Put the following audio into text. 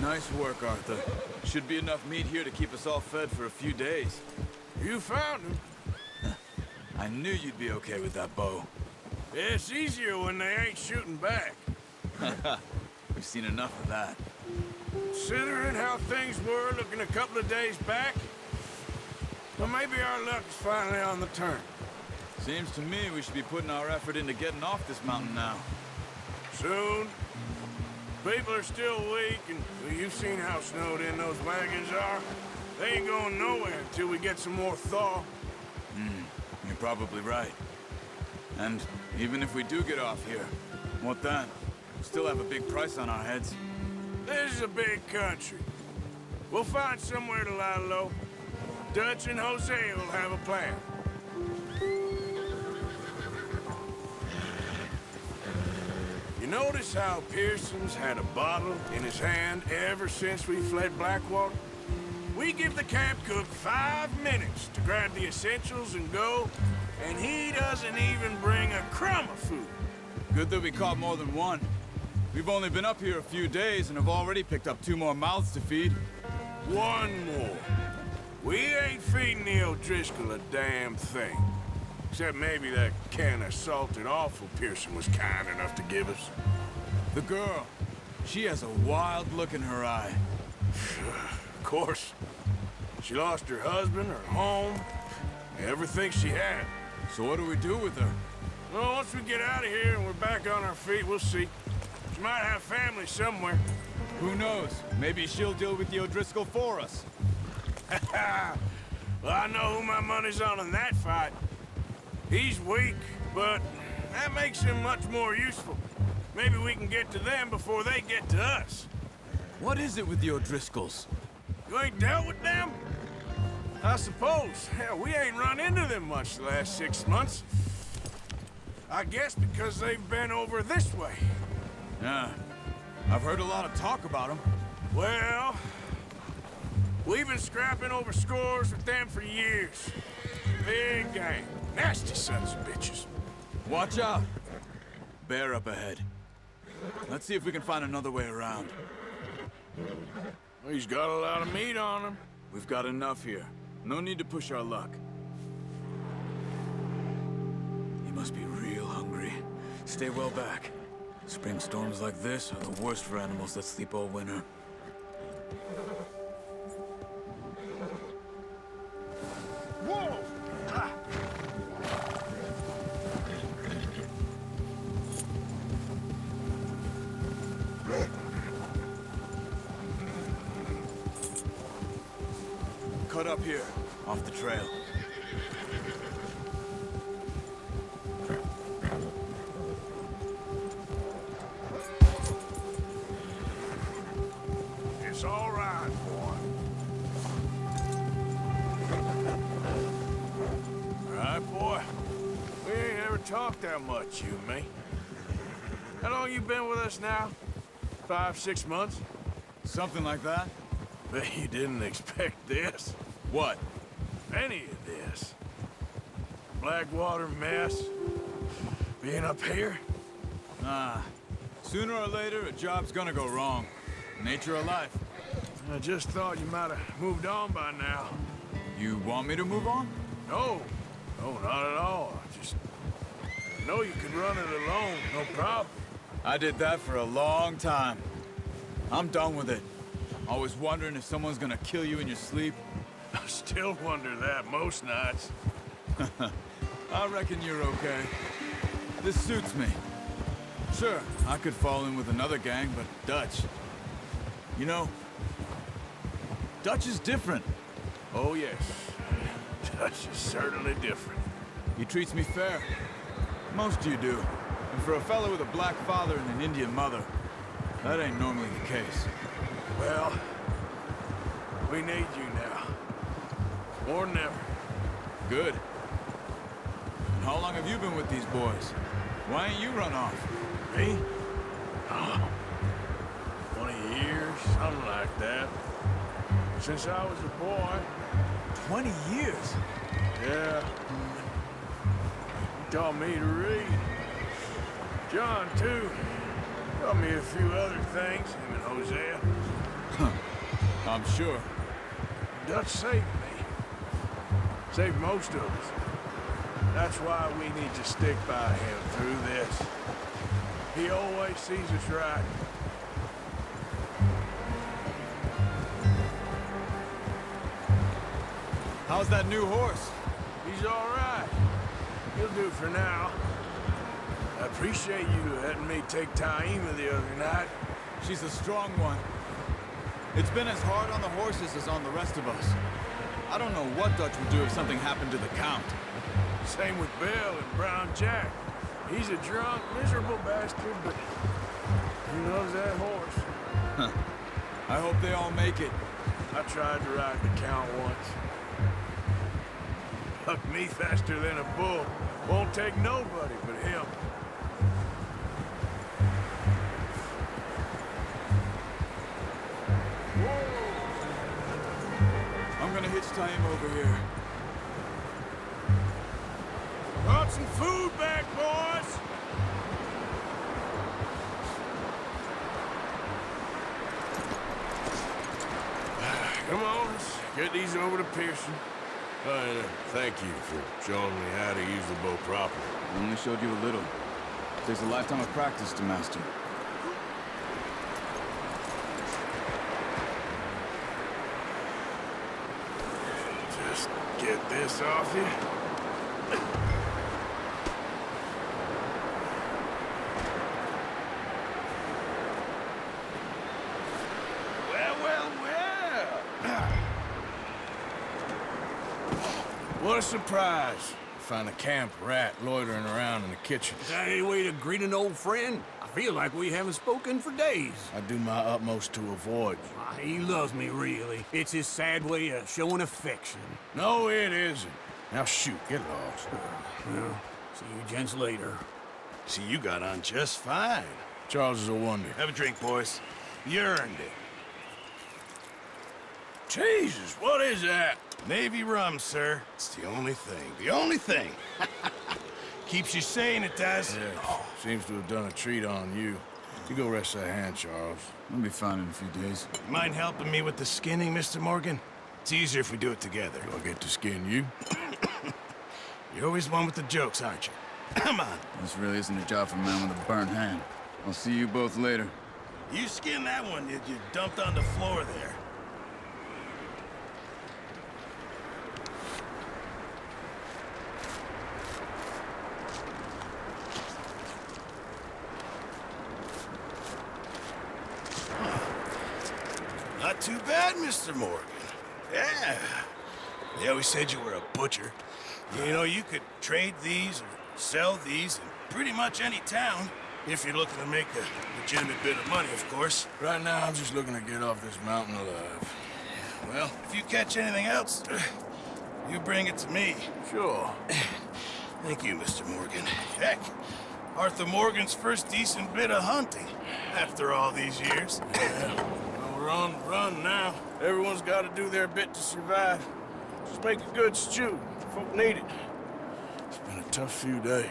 Nice work, Arthur. Should be enough meat here to keep us all fed for a few days. You found him. I knew you'd be okay with that bow. It's easier when they ain't shooting back. We've seen enough of that. Considering how things were looking a couple of days back, well, maybe our luck is finally on the turn. Seems to me we should be putting our effort into getting off this mountain now. Soon. People are still weak, and well, you've seen how snowed in those wagons are. They ain't going nowhere until we get some more thaw. You're probably right. And even if we do get off here, what then? We still have a big price on our heads. This is a big country. We'll find somewhere to lie low. Dutch and Jose will have a plan. You notice how Pearson's had a bottle in his hand ever since we fled Blackwater? We give the camp cook 5 minutes to grab the essentials and go, and he doesn't even bring a crumb of food. Good that we caught more than one. We've only been up here a few days and have already picked up 2 more mouths to feed. 1 more. We ain't feeding the O'Driscoll a damn thing. Except maybe that can of salted offal Pearson was kind enough to give us. The girl, she has a wild look in her eye. Of course. She lost her husband, her home, everything she had. So what do we do with her? Well, once we get out of here and we're back on our feet, we'll see. She might have family somewhere. Who knows? Maybe she'll deal with the O'Driscoll for us. Well, I know who my money's on in that fight. He's weak, but that makes him much more useful. Maybe we can get to them before they get to us. What is it with the O'Driscolls? You ain't dealt with them? I suppose. Hell, we ain't run into them much the last 6 months. I guess because they've been over this way. Yeah, I've heard a lot of talk about them. Well, we've been scrapping over scores with them for years. Big gang. Nasty sons of bitches. Watch out. Bear up ahead. Let's see if we can find another way around. He's got a lot of meat on him. We've got enough here. No need to push our luck. He must be real hungry. Stay well back. Spring storms like this are the worst for animals that sleep all winter. Whoa! Ha! Cut up here, off the trail. It's all right, boy. All right, boy. We ain't ever talked that much, you and me. How long you been with us now? 5, 6 months? Something like that? Bet you didn't expect this. What? Any of this. Blackwater mess. Being up here? Nah. Sooner or later, a job's gonna go wrong. Nature of life. I just thought you might have moved on by now. You want me to move on? No. No, not at all. I know you could run it alone, no problem. I did that for a long time. I'm done with it. Always wondering if someone's gonna kill you in your sleep. I still wonder that most nights. I reckon you're okay. This suits me. Sure, I could fall in with another gang, but Dutch... You know, Dutch is different. Oh, yes. Dutch is certainly different. He treats me fair. Most of you do. And for a fellow with a black father and an Indian mother, that ain't normally the case. Well, we need you now. More than ever. Good. And how long have you been with these boys? Why ain't you run off? Me? Oh, 20 years, something like that. Since I was a boy. 20 years? Yeah. He taught me to read. John, too. Taught me a few other things, him and Hosea. I'm sure. Dutch saved me. Saved most of us. That's why we need to stick by him through this. He always sees us right. How's that new horse? He's all right. He'll do for now. I appreciate you letting me take Taima the other night. She's a strong one. It's been as hard on the horses as on the rest of us. I don't know what Dutch would do if something happened to the Count. Same with Bill and Brown Jack. He's a drunk, miserable bastard, but he loves that horse. Huh. I hope they all make it. I tried to ride the Count once. Bucked me faster than a bull. Won't take nobody but him. I'm gonna hitch Taima over here. Brought some food back, boys! Come on, let's get these over to Pearson. Thank you for showing me how to use the bow properly. I only showed you a little. Takes a lifetime of practice to master. Just get this off you. What a surprise. Find a camp rat loitering around in the kitchen. Is that any way to greet an old friend? I feel like we haven't spoken for days. I do my utmost to avoid you. He loves me, really. It's his sad way of showing affection. No, it isn't. Now shoot, get lost. Well, see you gents later. See, you got on just fine. Charles is a wonder. Have a drink, boys. You earned it. Jesus, what is that? Navy rum, sir. It's the only thing. The only thing. Keeps you sane, it does. Yeah, seems to have done a treat on you. You go rest that hand, Charles. I'll be fine in a few days. Mind helping me with the skinning, Mr. Morgan? It's easier if we do it together. Do I get to skin you? You're always one with the jokes, aren't you? Come on. This really isn't a job for a man with a burnt hand. I'll see you both later. You skinned that one you dumped on the floor there. Not too bad, Mr. Morgan. Yeah. They always said you were a butcher. You know, you could trade these or sell these in pretty much any town, if you're looking to make a legitimate bit of money, of course. Right now, I'm just looking to get off this mountain alive. Well, if you catch anything else, you bring it to me. Sure. Thank you, Mr. Morgan. Heck, Arthur Morgan's first decent bit of hunting after all these years. Yeah. Well, we're on the run now. Everyone's got to do their bit to survive. Just make a good stew. Folk need it. It's been a tough few days.